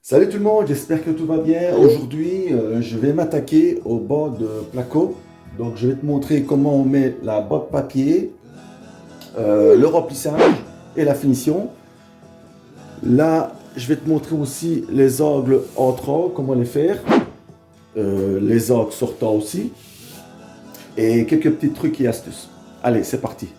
Salut tout le monde, j'espère que tout va bien. Aujourd'hui, je vais m'attaquer au bord de placo. Donc, je vais te montrer comment on met la botte papier, le remplissage et la finition. Là, je vais te montrer aussi les angles entrants, comment les faire, les angles sortants aussi, et quelques petits trucs et astuces. Allez, c'est parti.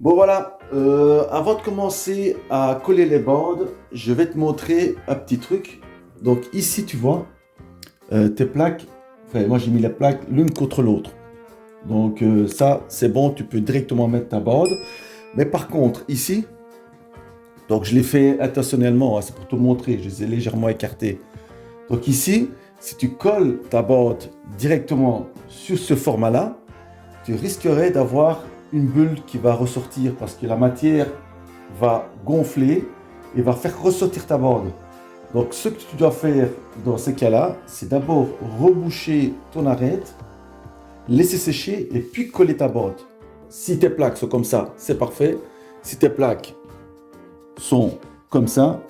Bon voilà, avant de commencer à coller les bandes, je vais te montrer un petit truc. Donc ici tu vois, tes plaques, enfin moi j'ai mis les plaques l'une contre l'autre. Donc ça c'est bon, tu peux directement mettre ta bande. Mais par contre ici, donc je l'ai fait intentionnellement, hein, c'est pour te montrer, je les ai légèrement écartés. Donc ici, si tu colles ta bande directement sur ce format-là, tu risquerais d'avoir une bulle qui va ressortir parce que la matière va gonfler et va faire ressortir ta bande. Donc ce que tu dois faire dans ces cas-là, c'est d'abord reboucher ton arête, laisser sécher et puis coller ta bande. Si tes plaques sont comme ça, c'est parfait. Si tes plaques sont comme ça,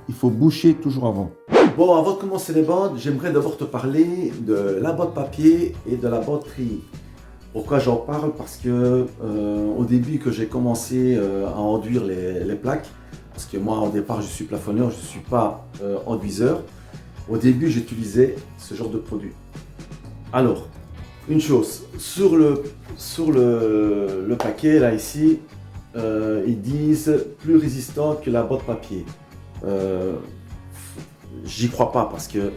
il faut boucher toujours avant. Bon, avant de commencer les bandes, j'aimerais d'abord te parler de la bande papier et de la bande treillis. Pourquoi j'en parle? Parce que au début que j'ai commencé à enduire les plaques, parce que moi au départ je suis plafonneur, je ne suis pas enduiseur. Au début j'utilisais ce genre de produit. Alors, une chose, sur le paquet là ici, ils disent plus résistant que la botte papier. J'y crois pas parce que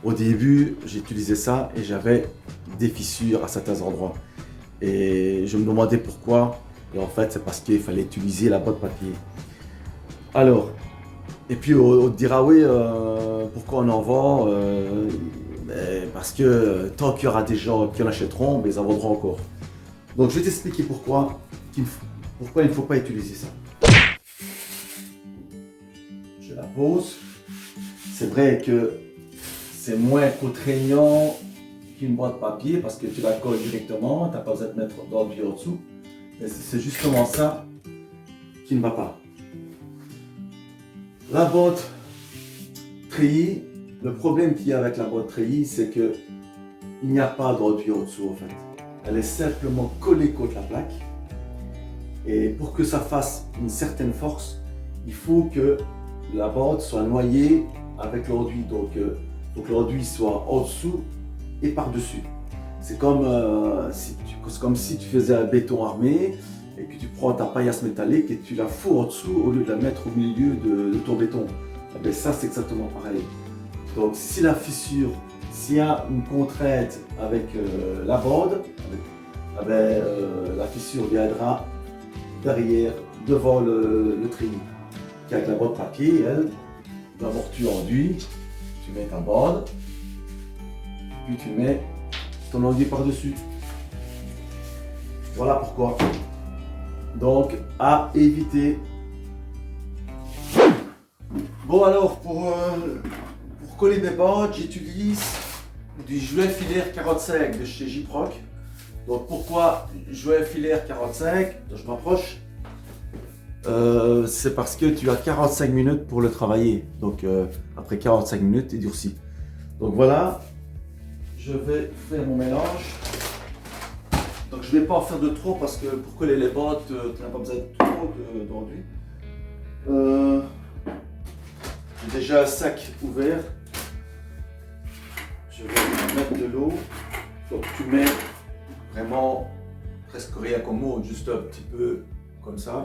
au début j'utilisais ça et j'avais des fissures à certains endroits. Et je me demandais pourquoi. Et en fait, c'est parce qu'il fallait utiliser la botte papier. Alors, et puis on te dira oui, pourquoi on en vend parce que tant qu'il y aura des gens qui en achèteront, ils en vendront encore. Donc je vais t'expliquer pourquoi il ne faut pas utiliser ça. Je la pose. C'est vrai que c'est moins contraignant qu'une boîte papier parce que tu la colles directement, tu n'as pas besoin de mettre d'enduit en dessous. Mais c'est justement ça qui ne va pas. La botte treillis, le problème qu'il y a avec la botte treillis, c'est qu'il n'y a pas d'enduit en dessous en fait. Elle est simplement collée contre la plaque. Et pour que ça fasse une certaine force, il faut que la botte soit noyée avec l'enduit. Donc l'enduit soit en dessous et par-dessus. C'est comme si tu faisais un béton armé et que tu prends ta paillasse métallique et tu la fous en dessous au lieu de la mettre au milieu de ton béton. Et bien ça c'est exactement pareil. Donc si la fissure, s'il y a une contrainte avec la bande, la fissure viendra derrière, devant le treillis. Avec la bande papier, elle, d'abord tu enduis, tu mets ta bande, puis tu mets ton enduit par-dessus. Voilà pourquoi. Donc, à éviter. Bon alors, pour coller mes bandes, j'utilise du jouet filaire 45 de chez Gyproc. Donc pourquoi jouet filaire 45? Je m'approche. C'est parce que tu as 45 minutes pour le travailler. Donc après 45 minutes, il durcit. Donc voilà. Je vais faire mon mélange. Donc je ne vais pas en faire de trop parce que pour coller les bottes, tu n'as pas besoin de trop d'enduit. J'ai déjà un sac ouvert. Je vais mettre de l'eau. Donc tu mets vraiment presque rien comme eau, juste un petit peu comme ça.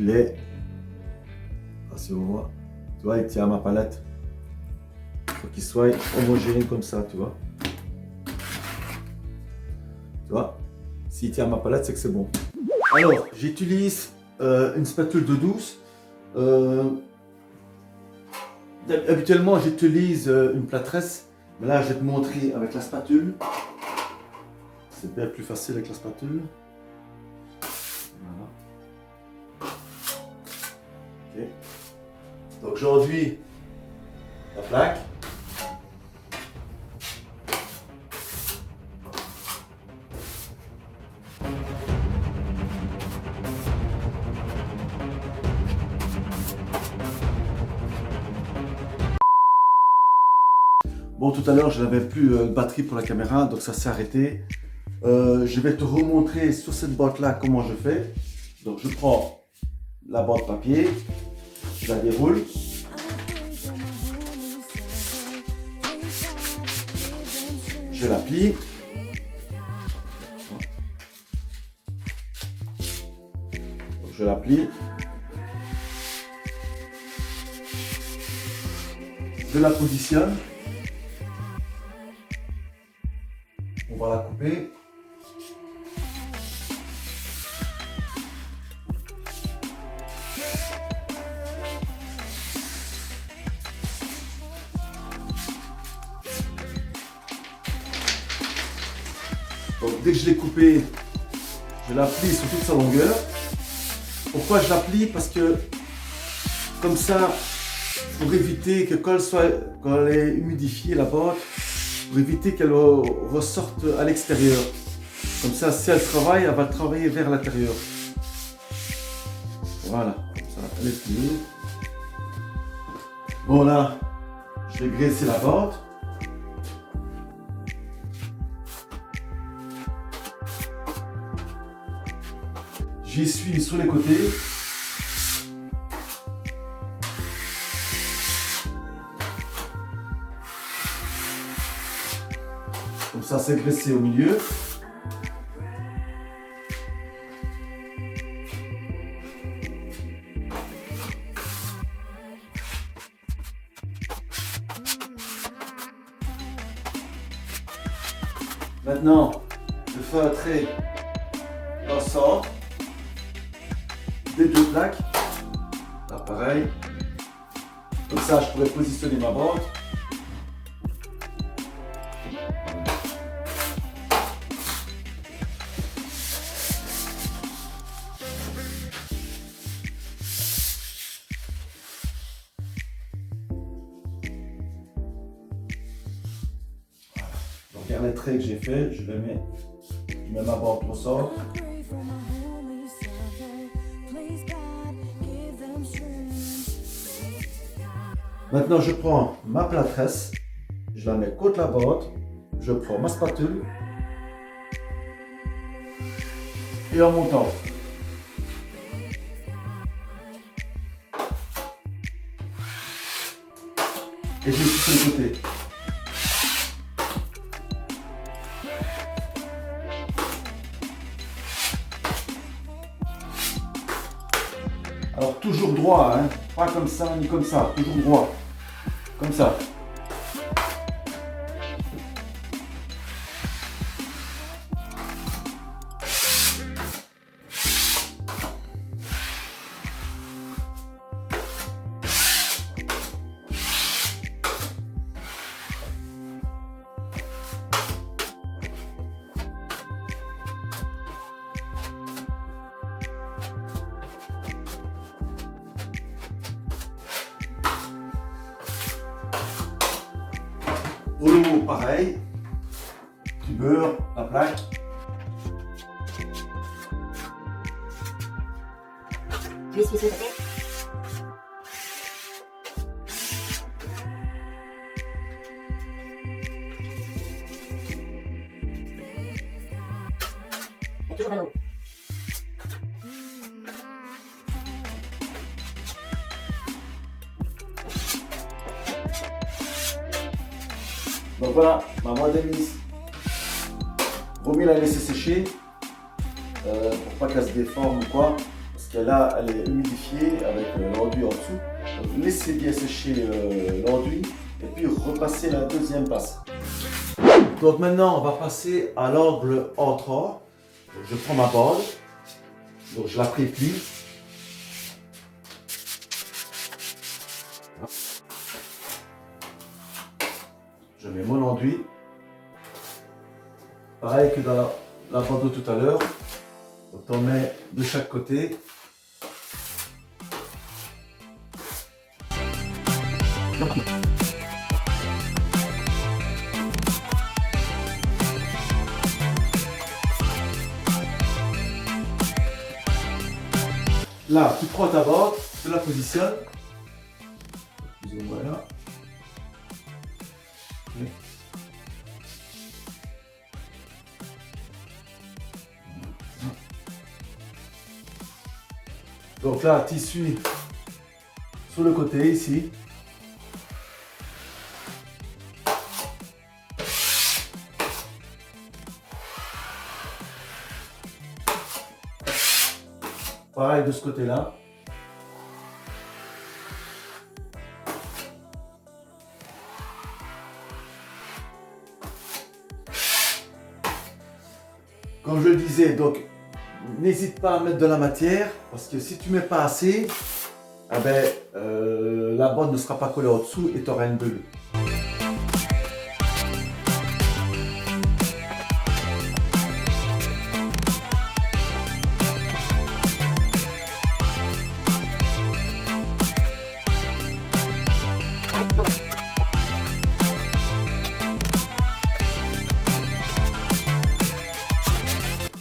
il est, si on voit, tu vois, il tient à ma palette. Il faut qu'il soit homogène comme ça, tu vois. Tu vois, s'il tient à ma palette, c'est que c'est bon. Alors, j'utilise une spatule d'eau douce. Habituellement, j'utilise une plâtresse, mais là, je vais te montrer avec la spatule. C'est bien plus facile avec la spatule. Voilà. Okay. Donc, aujourd'hui, la plaque. Bon, tout à l'heure, je n'avais plus de batterie pour la caméra, donc ça s'est arrêté. Je vais te remontrer sur cette boîte-là comment je fais. Donc, je prends la boîte papier, je la déroule. Je la plie. Donc, je la plie. Je la positionne. On va la couper. Donc dès que je l'ai coupée, je la plie sur toute sa longueur. Pourquoi je la plie? Parce que comme ça, pour éviter que quand elle est humidifiée la boîte, pour éviter qu'elle ressorte à l'extérieur. Comme ça, si elle travaille, elle va travailler vers l'intérieur. Voilà, comme ça, elle est pliée. Bon là, je vais graisser la boîte. J'y suis sur les côtés. Comme ça, c'est graissé au milieu. Maintenant, je feuilleterai dans le centre des deux plaques. Là, pareil. Comme ça, je pourrais positionner ma boîte. Donc, il y a les traits que j'ai fait, je mets ma boîte au centre. Maintenant, je prends ma plâtresse, je la mets contre la boîte, je prends ma spatule et en montant. Et je suis sur le côté. Alors toujours droit, hein, pas comme ça ni comme ça, toujours droit. Comme ça. Pour le haut, pareil. Tu beurres la plaque. Je vais essuyer sur le côté. Et toujours vers le haut. Donc voilà, ma boîte de mise. Vaut mieux la laisser sécher pour pas qu'elle se déforme ou quoi. Parce que là, elle est humidifiée avec l'enduit en dessous. Donc, laissez bien sécher l'enduit et puis repasser la deuxième passe. Donc maintenant, on va passer à l'angle entrant. Donc, je prends ma bande, donc je la préplie. Je mets mon enduit. Pareil que dans la bande de tout à l'heure. Donc on met de chaque côté. Là, tu prends ta bande, tu la positionnes. Plus ou moins là. Okay. Donc là, tissu sur le côté ici. Pareil de ce côté-là. Comme je le disais, donc n'hésite pas à mettre de la matière parce que si tu mets pas assez, eh ben, la bande ne sera pas collée en dessous et tu auras une bulle.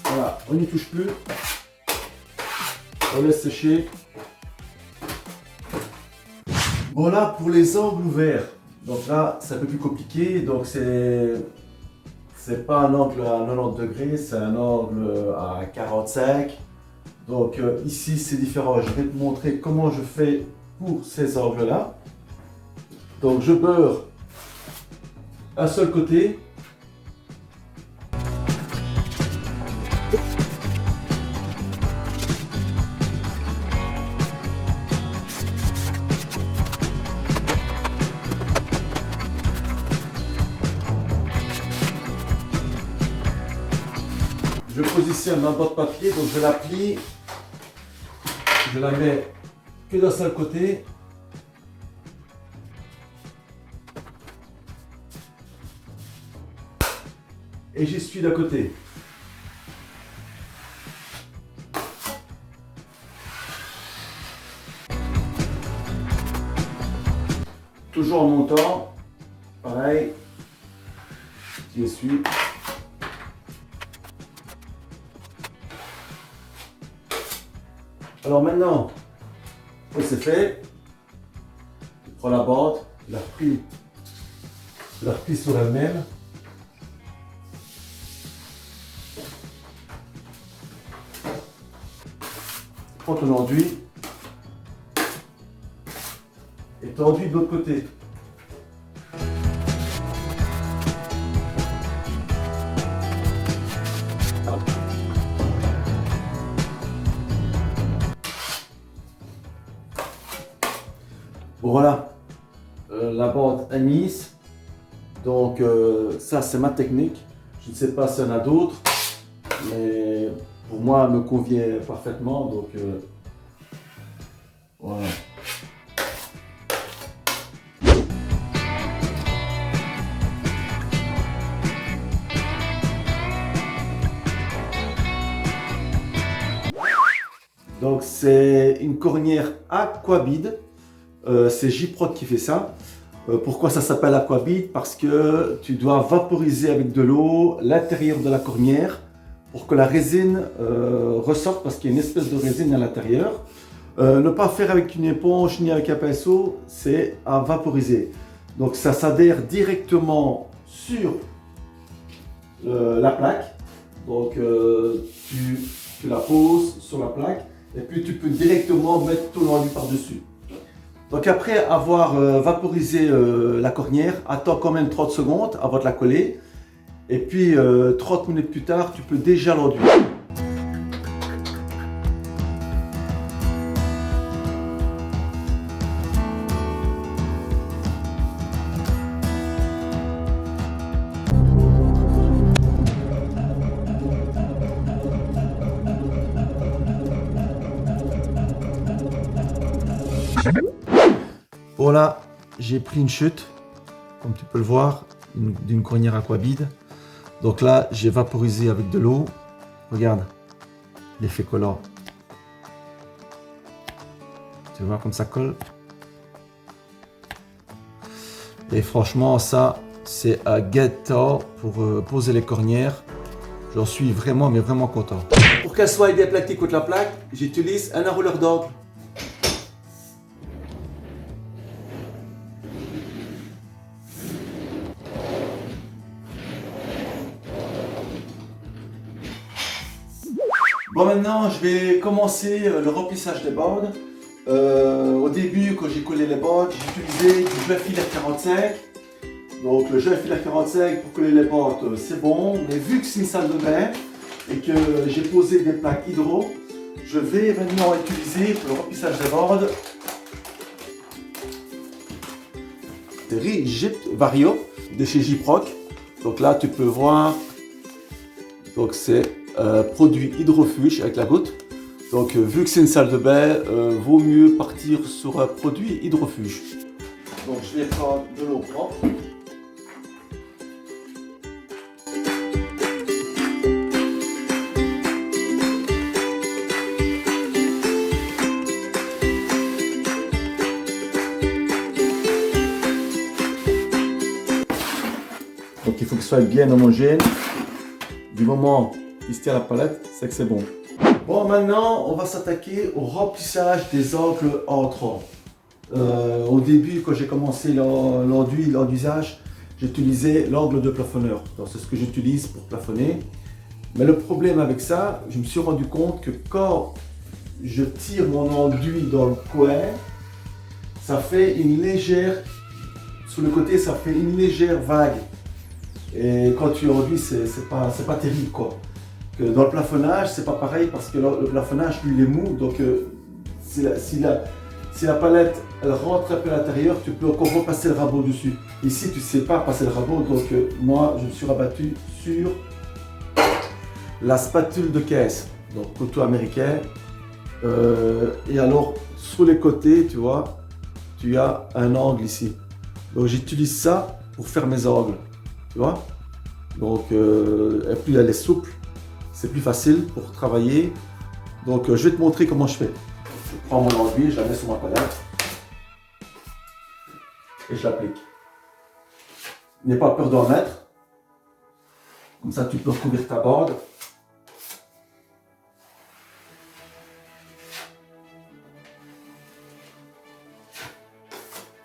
Voilà, on n'y touche plus. On laisse sécher. Bon là, pour les angles ouverts, donc là, c'est un peu plus compliqué. Donc c'est pas un angle à 90 degrés, c'est un angle à 45. Donc ici, c'est différent. Je vais te montrer comment je fais pour ces angles-là. Donc je beurre un seul côté. Je positionne ma botte papier, donc je la plie, je la mets que d'un seul côté. Et j'essuie d'un côté. Toujours en montant, pareil, j'essuie. Alors maintenant que c'est fait, tu prends la bande, tu la replies sur elle-même. Prends ton enduit et ton enduit de l'autre côté. Bon voilà, la bande est mise, donc ça c'est ma technique. Je ne sais pas s'il y en a d'autres, mais pour moi elle me convient parfaitement, donc voilà. Donc c'est une cornière Aquabid. C'est J-Prod qui fait ça. Pourquoi ça s'appelle Aquabid? Parce que tu dois vaporiser avec de l'eau l'intérieur de la cornière pour que la résine ressorte, parce qu'il y a une espèce de résine à l'intérieur. Ne pas faire avec une éponge ni avec un pinceau, c'est à vaporiser. Donc ça s'adhère directement sur la plaque. Donc tu la poses sur la plaque et puis tu peux directement mettre ton enduit par-dessus. Donc après avoir vaporisé la cornière, attends quand même 30 secondes avant de la coller. Et puis 30 minutes plus tard, tu peux déjà l'enduire. Voilà, j'ai pris une chute, comme tu peux le voir, d'une crinière aquabide. Donc là, j'ai vaporisé avec de l'eau. Regarde l'effet collant. Tu vois comme ça colle. Et franchement, ça, c'est un get-up pour poser les cornières. J'en suis vraiment, mais vraiment content. Pour qu'elle soit bien plaquée contre la plaque, j'utilise un enrouleur d'angle. Bon, maintenant, je vais commencer le remplissage des bornes. Au début, quand j'ai collé les bornes, j'ai utilisé du gel filaire 45. Donc, le gel filaire 45 pour coller les bornes, c'est bon. Mais vu que c'est une salle de bain et que j'ai posé des plaques hydro, je vais maintenant utiliser pour le remplissage des bornes des Rigid Vario de chez Gyproc. Donc là, tu peux voir. Donc, c'est produit hydrofuge avec la goutte. Donc vu que c'est une salle de bain, vaut mieux partir sur un produit hydrofuge. Donc je vais prendre de l'eau propre. Donc il faut que ce soit bien homogène. Du moment qu'il se tient à la palette, c'est que c'est bon. Bon, maintenant, on va s'attaquer au remplissage des angles entrants. Au début, quand j'ai commencé l'enduit, l'enduisage, j'utilisais l'angle de plafonneur. C'est ce que j'utilise pour plafonner. Mais le problème avec ça, je me suis rendu compte que quand je tire mon enduit dans le coin, ça fait une légère, sur le côté, ça fait une légère vague. Et quand tu enduis, c'est pas terrible, quoi. Que dans le plafonnage, c'est pas pareil parce que le plafonnage, lui, il est mou. Donc, si la palette elle rentre un peu à l'intérieur, tu peux encore repasser le rabot dessus. Ici, tu ne sais pas passer le rabot. Donc, moi, je me suis rabattu sur la spatule de caisse. Donc, couteau américain. Et alors, sur les côtés, tu vois, tu as un angle ici. Donc, j'utilise ça pour faire mes angles. Tu vois? Donc, et puis elle est souple. C'est plus facile pour travailler. Donc, je vais te montrer comment je fais. Je prends mon enduit, je la mets sur ma palette et je l'applique. N'aie pas peur d'en mettre. Comme ça, tu peux recouvrir ta bande.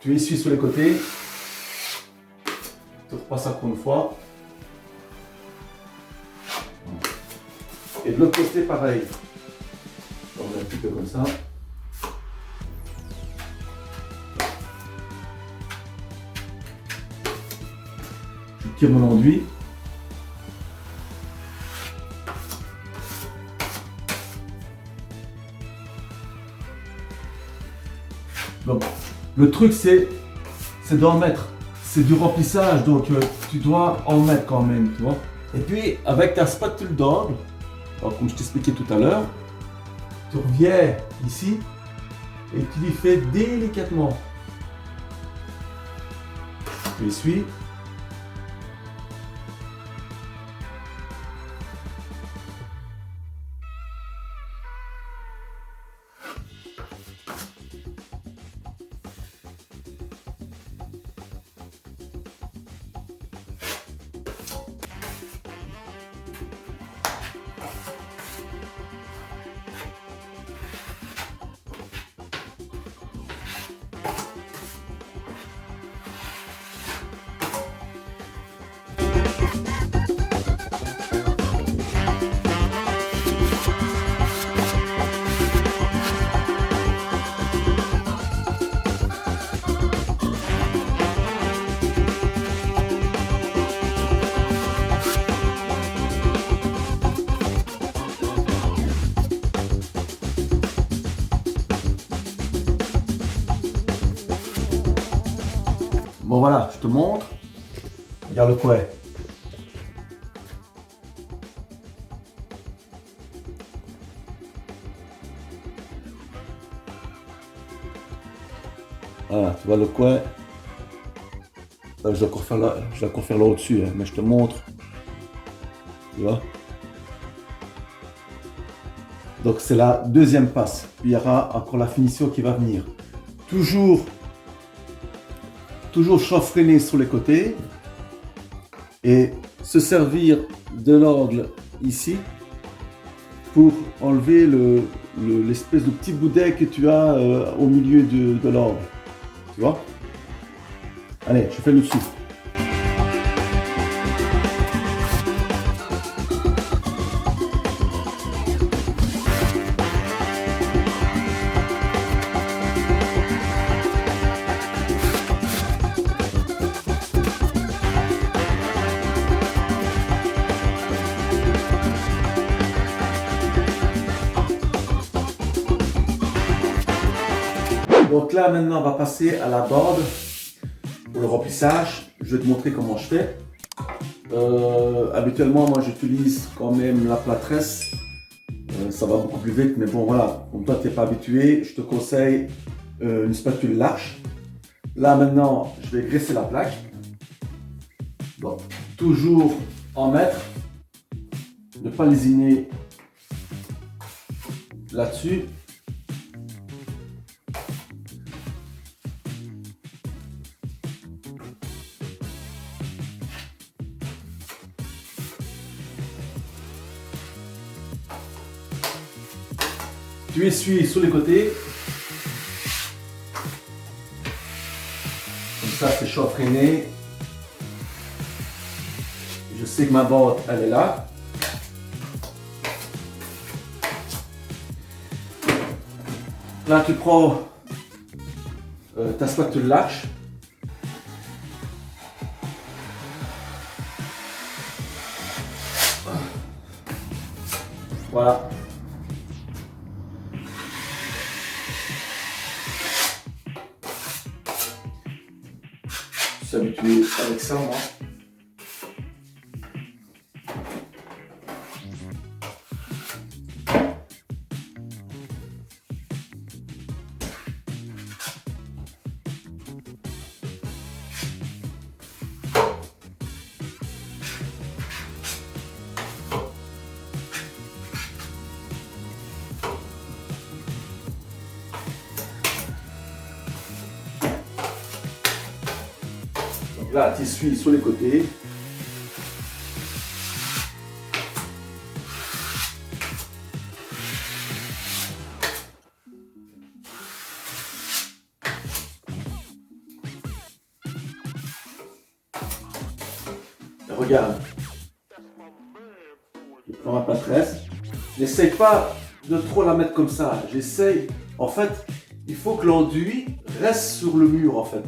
Tu essuies sur les côtés. Tu repasses encore une fois. Et de l'autre côté, pareil. Donc, un petit peu comme ça. Je tire mon enduit. Donc, le truc, c'est d'en mettre. C'est du remplissage, donc tu dois en mettre quand même, tu vois. Et puis, avec ta spatule d'angle, comme je t'expliquais tout à l'heure, tu reviens ici et tu lui fais délicatement. Tu essuies. Bon voilà, je te montre. Regarde le coin. Voilà, tu vois le coin. Là, je dois encore faire là au-dessus, hein, mais je te montre. Tu vois? Donc c'est la deuxième passe. Puis il y aura encore la finition qui va venir. Toujours chanfreiner sur les côtés et se servir de l'angle ici pour enlever l'espèce de petit boudin que tu as au milieu de l'angle. Tu vois? Allez, je fais le dessus. Donc là maintenant on va passer à la bande pour le remplissage. Je vais te montrer comment je fais. Habituellement moi j'utilise quand même la plâtresse. Ça va beaucoup plus vite, mais bon voilà, comme toi tu n'es pas habitué, je te conseille une spatule large. Là maintenant je vais graisser la plaque. Donc toujours en mètre, ne pas lésiner là-dessus. Tu essuies sur les côtés. Comme ça, c'est chanfreiné. Je sais que ma bande, elle est là. Là, tu prends ta spatule large. Voilà. Je suis habitué avec ça, moi. Là, tu essuies sur les côtés. Et regarde. Je prends ma plâtresse. N'essaye pas de trop la mettre comme ça. J'essaye. En fait, il faut que l'enduit reste sur le mur, en fait.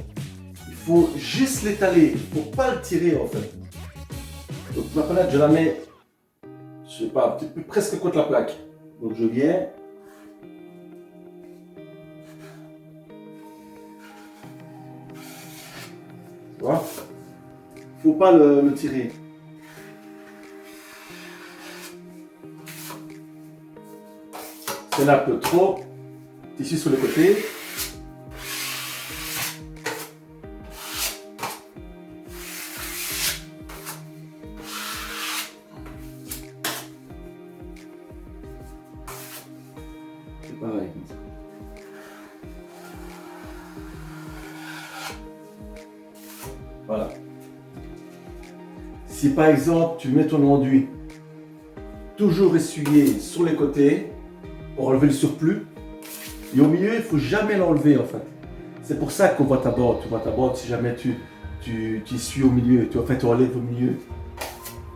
Il faut juste l'étaler, il ne faut pas le tirer en fait. Donc ma palette, je la mets, je sais pas, un petit peu presque contre la plaque. Donc je viens. Tu vois? Il ne faut pas le tirer. C'est là un peu trop. Tissu sur le côté. Pareil. Voilà. Si par exemple tu mets ton enduit, toujours essuyer sur les côtés pour enlever le surplus, et au milieu il ne faut jamais l'enlever en fait. C'est pour ça qu'on voit ta bande. Tu vois ta bande si jamais tu essuies au milieu, tu enlèves au milieu.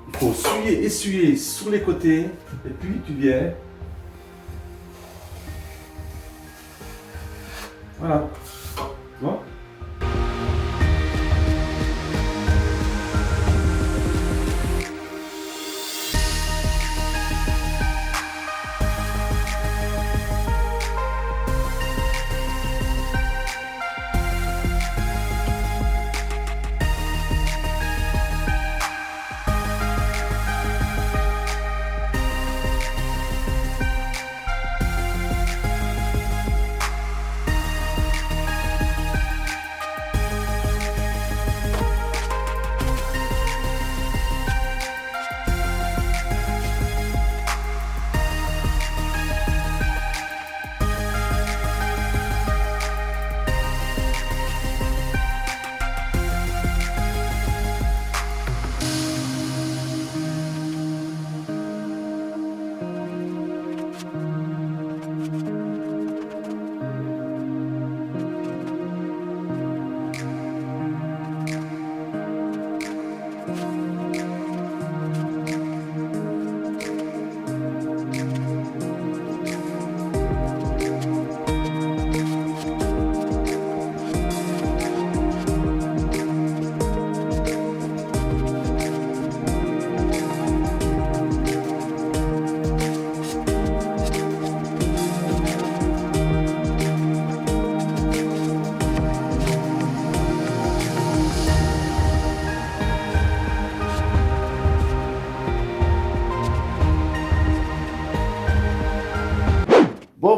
Il faut essuyer sur les côtés et puis tu viens. Voilà. Tu vois?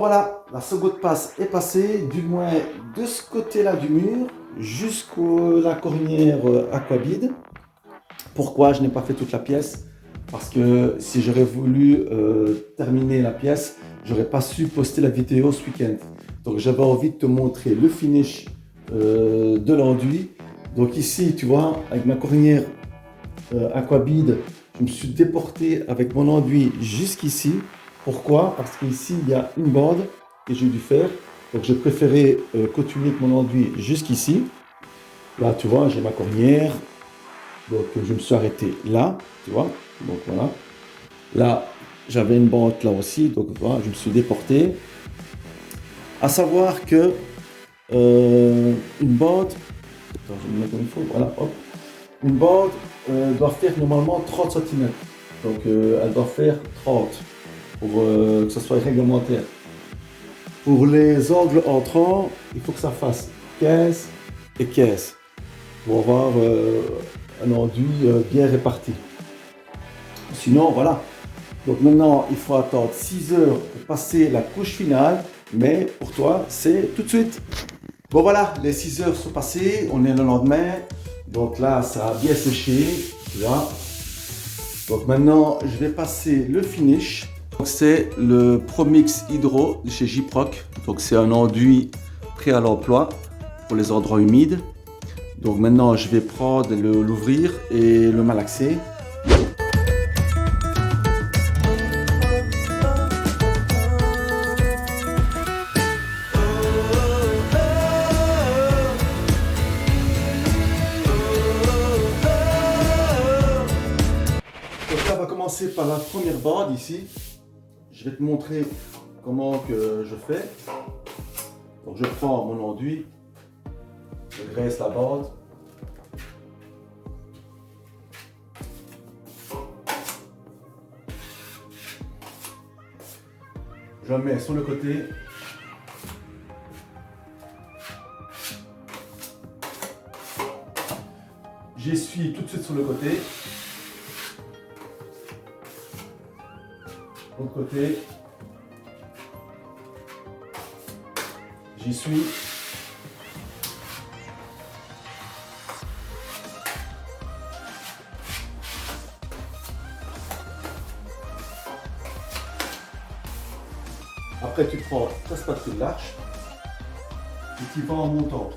voilà, la seconde passe est passée, du moins de ce côté-là du mur jusqu'à la cornière Aquabid. Pourquoi je n'ai pas fait toute la pièce? Parce que si j'aurais voulu terminer la pièce, j'aurais pas su poster la vidéo ce week-end. Donc j'avais envie de te montrer le finish de l'enduit. Donc ici, tu vois, avec ma cornière Aquabid, je me suis déporté avec mon enduit jusqu'ici. Pourquoi? Parce qu'ici, il y a une bande que j'ai dû faire. Donc j'ai préféré continuer avec mon enduit jusqu'ici. Là, tu vois, j'ai ma cornière. Donc je me suis arrêté là, tu vois. Donc voilà. Là, j'avais une bande là aussi. Donc voilà, je me suis déporté. À savoir que une bande, attends, je vais me mettre comme il faut, voilà, hop. Une bande doit faire normalement 30 cm. Donc elle doit faire 30 pour que ce soit réglementaire. Pour les angles entrants, il faut que ça fasse 15 et 15 pour avoir un enduit bien réparti. Sinon, voilà. Donc maintenant, il faut attendre 6 heures pour passer la couche finale. Mais pour toi, c'est tout de suite. Bon voilà, les 6 heures sont passées. On est le lendemain. Donc là, ça a bien séché. Tu vois. Donc maintenant, je vais passer le finish. C'est le Promix Hydro de chez Gyproc. Donc c'est un enduit prêt à l'emploi pour les endroits humides. Donc maintenant, je vais prendre l'ouvrir et le malaxer. Donc là, on va commencer par la première bande ici. Je vais te montrer comment que je fais. Donc je prends mon enduit, je graisse la bande. Je la mets sur le côté. J'essuie tout de suite sur le côté. L'autre côté. J'y suis. Après, tu prends ta spatule large et tu vas en montant.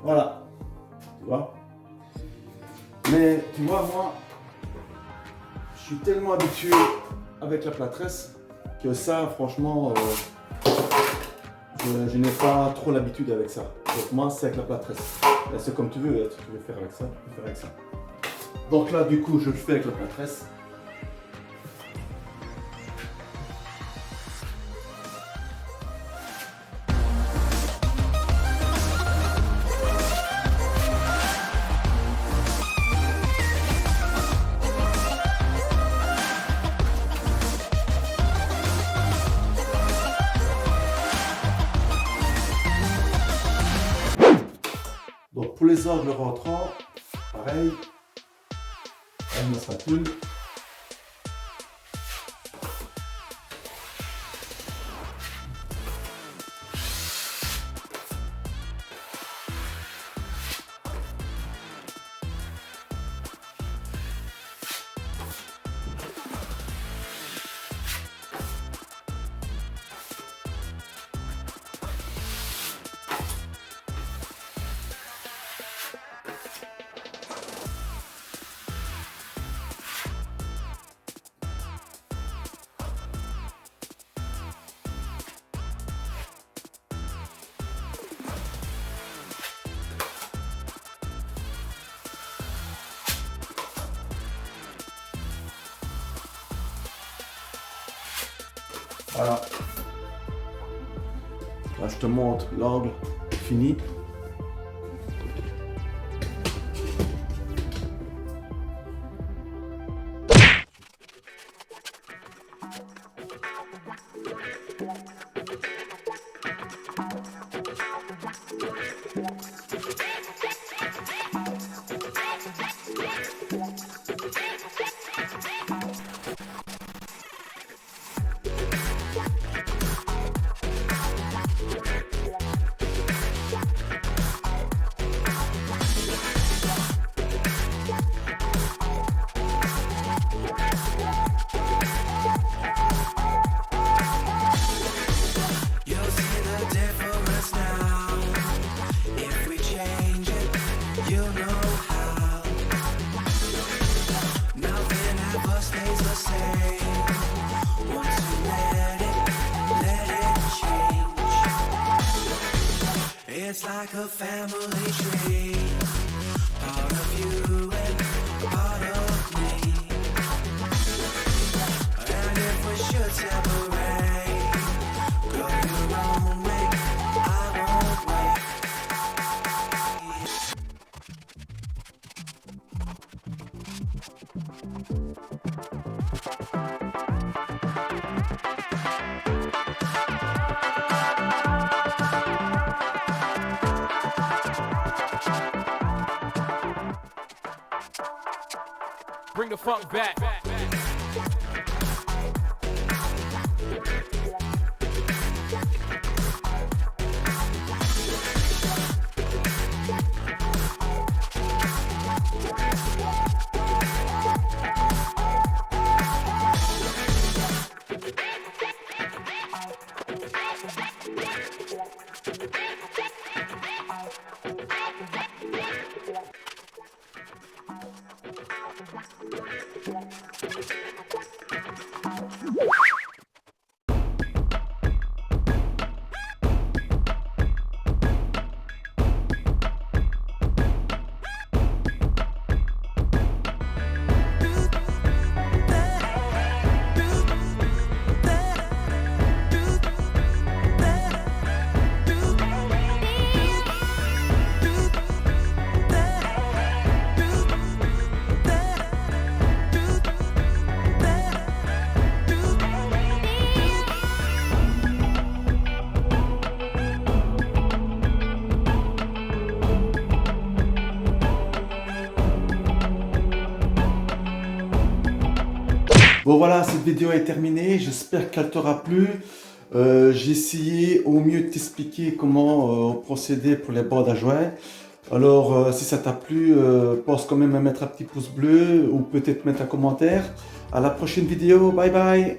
Voilà, tu vois. Mais tu vois, moi, je suis tellement habitué avec la plâtresse que ça, franchement, je n'ai pas trop l'habitude avec ça. Donc moi, c'est avec la plâtresse. C'est comme tu veux, si tu veux faire avec ça, tu peux faire avec ça. Donc là, du coup, je le fais avec la plâtresse. Donc pour les angles rentrants, pareil, avec ma spatule. Voilà. Là, je te montre l'angle fini. heart stays the same. Once you let it change. It's like a family tree. Part of you and part of me. And if we should separate, go your own way, I won't wait. Bring the funk back. Bon voilà, cette vidéo est terminée, j'espère qu'elle t'aura plu. J'ai essayé au mieux de t'expliquer comment procéder pour les bords à jouets. Alors si ça t'a plu, pense quand même à mettre un petit pouce bleu ou peut-être mettre un commentaire. À la prochaine vidéo, bye bye.